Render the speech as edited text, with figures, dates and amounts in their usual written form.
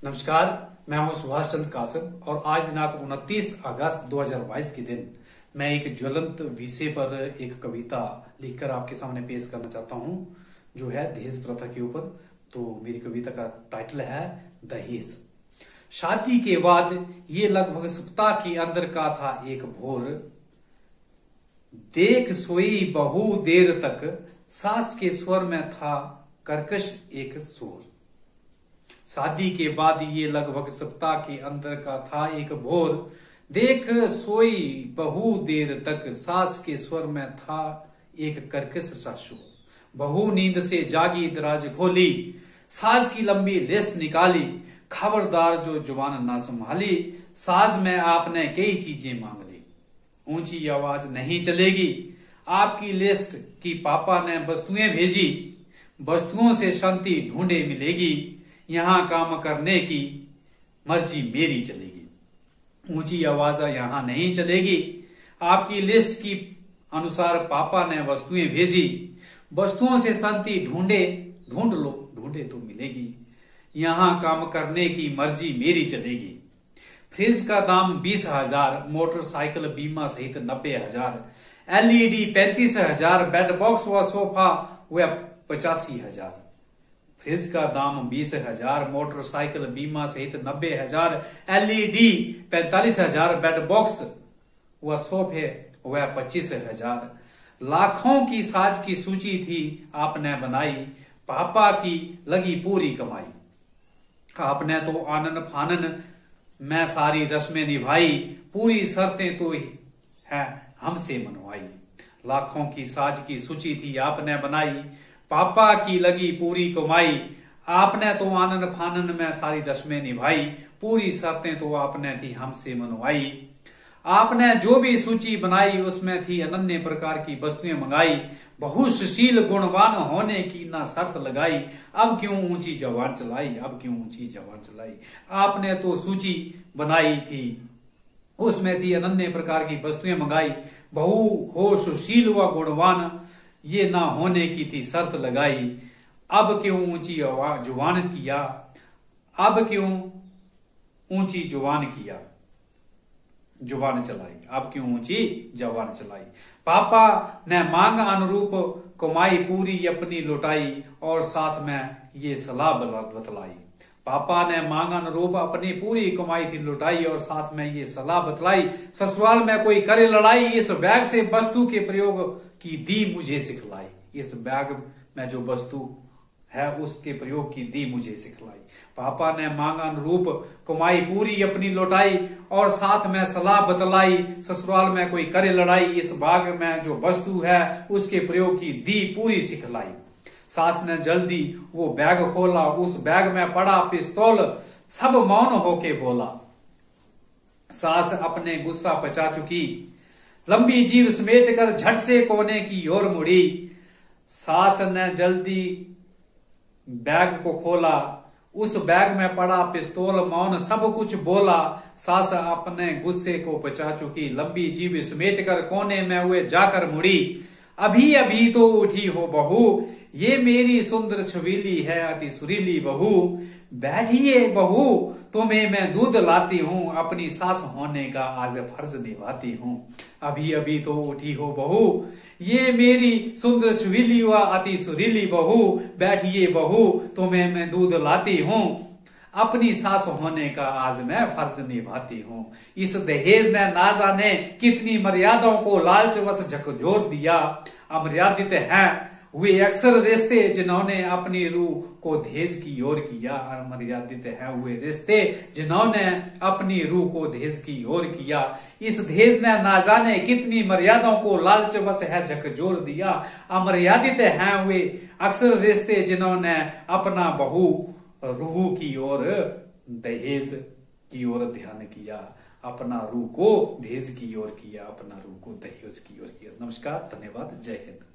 नमस्कार, मैं हूं सुभाष चंद्र कासब और आज दिनांक 29 अगस्त 2022 के दिन मैं एक ज्वलंत विषय पर एक कविता लिखकर आपके सामने पेश करना चाहता हूं, जो है दहेज प्रथा के ऊपर। तो मेरी कविता का टाइटल है दहेज। शादी के बाद ये लगभग सप्ताह के अंदर का था एक भोर, देख सोई बहु देर तक, सास के स्वर में था कर्कश एक शोर। शादी के बाद ये लगभग सप्ताह के अंदर का था एक भोर, देख सोई बहु देर तक, सास के स्वर में था एक कर्कश सा शोर। बहू नींद से जागी, दराज खोली, साज की लंबी लिस्ट निकाली, खबरदार जो जुबान ना संभाली, साज में आपने कई चीजें मांग ली। ऊंची आवाज नहीं चलेगी, आपकी लिस्ट की पापा ने वस्तुएं भेजी, वस्तुओं से शांति ढूंढे मिलेगी, यहां काम करने की मर्जी मेरी चलेगी। ऊंची आवाज यहां नहीं चलेगी, आपकी लिस्ट की अनुसार पापा ने वस्तुएं भेजी, वस्तुओं से शांति ढूंढ लो, ढूंढे तो मिलेगी, यहां काम करने की मर्जी मेरी चलेगी। फ्रिज का दाम 20,000, मोटरसाइकिल बीमा सहित 90,000, LED 35,000, बेड बॉक्स व सोफा व 85,000। फ्रिज का दाम 20,000, मोटरसाइकिल बीमा सहित 90,000, LED 45,000, बेड बॉक्स व सोफे व 25,000। लाखों की साज की सूची थी आपने बनाई, पापा की लगी पूरी कमाई। आपने तो आनन फानन में सारी रस्में निभाई, पूरी शर्तें तो है हमसे मनवाई। लाखों की साज की सूची थी आपने बनाई, पापा की लगी पूरी कमाई। आपने तो आनन फानन में सारी रस्में निभाई, पूरी शर्तें तो आपने थी हमसे मनवाई। आपने जो भी सूची बनाई उसमें थी अनन्य प्रकार की वस्तुएं मंगाई, बहु सुशील गुणवान होने की ना शर्त लगाई, अब क्यों ऊंची जबान चलाई, अब क्यों ऊंची जबान चलाई। आपने तो सूची बनाई थी, उसमें थी अनन्य प्रकार की वस्तुएं मंगाई, बहु हो सुशील व गुणवान, ये ना होने की थी शर्त लगाई, अब क्यों ऊंची जुबान किया, अब क्यों ऊंची जुबान किया, जुबान चलाई, अब क्यों ऊंची जुबान चलाई। पापा ने मांग अनुरूप कमाई पूरी अपनी लुटाई, और साथ में ये सलाह बतलाई। पापा ने मांग अनुरूप अपनी पूरी कमाई थी लुटाई, और साथ में ये सलाह बतलाई, ससुराल में कोई करे लड़ाई, इस बैग से वस्तु के प्रयोग की दी मुझे सिखलाई। इस बैग में जो वस्तु है उसके प्रयोग की दी मुझे सिखलाई। पापा ने मांग अनुरूप कमाई पूरी अपनी लौटाई, और साथ में सलाह बतलाई, ससुराल में कोई करे लड़ाई, इस बैग में जो वस्तु है उसके प्रयोग की दी पूरी सिखलाई। सास ने जल्दी वो बैग खोला, उस बैग में पड़ा पिस्तौल, सब मौन होके बोला। सास अपने गुस्सा पचा चुकी, लंबी जीभ समेट कर झट से कोने की ओर मुड़ी। सास ने जल्दी बैग को खोला, उस बैग में पड़ा पिस्तौल, मौन सब कुछ बोला। सास अपने गुस्से को पचा चुकी, लंबी जीभ समेट कर कोने में हुए जाकर मुड़ी। अभी अभी तो उठी हो बहू, ये मेरी सुंदर छबीली है अति सुरीली बहू। बैठिए बहू, तुम्हें मैं दूध लाती हूँ, अपनी सास होने का आज फर्ज निभाती हूँ। अभी अभी तो उठी हो बहू, ये मेरी सुंदर छबीली व अति सुरीली बहू। बैठिए बहू, तुम्हें मैं दूध लाती हूँ, अपनी सास होने का आज मैं फर्ज निभाती हूँ। इस दहेज ने ना जाने कितनी मर्यादाओं को लालचवश झकझोर दिया। अमर्यादित हैं वे अक्सर रिश्ते जिन्होंने अपनी रूह को दहेज की ओर किया। अमर्यादित है वे रिश्ते जिन्होंने अपनी रूह को दहेज की ओर किया। इस दहेज ने ना जाने कितनी मर्यादाओं को लालचवश है झकझोर दिया। अमर्यादित हैं वे अक्सर रिश्ते जिन्होंने अपना बहु रूह की ओर दहेज की ओर ध्यान किया, अपना रूह को दहेज की ओर किया, अपना रूह को दहेज की ओर किया। नमस्कार, धन्यवाद, जय हिंद।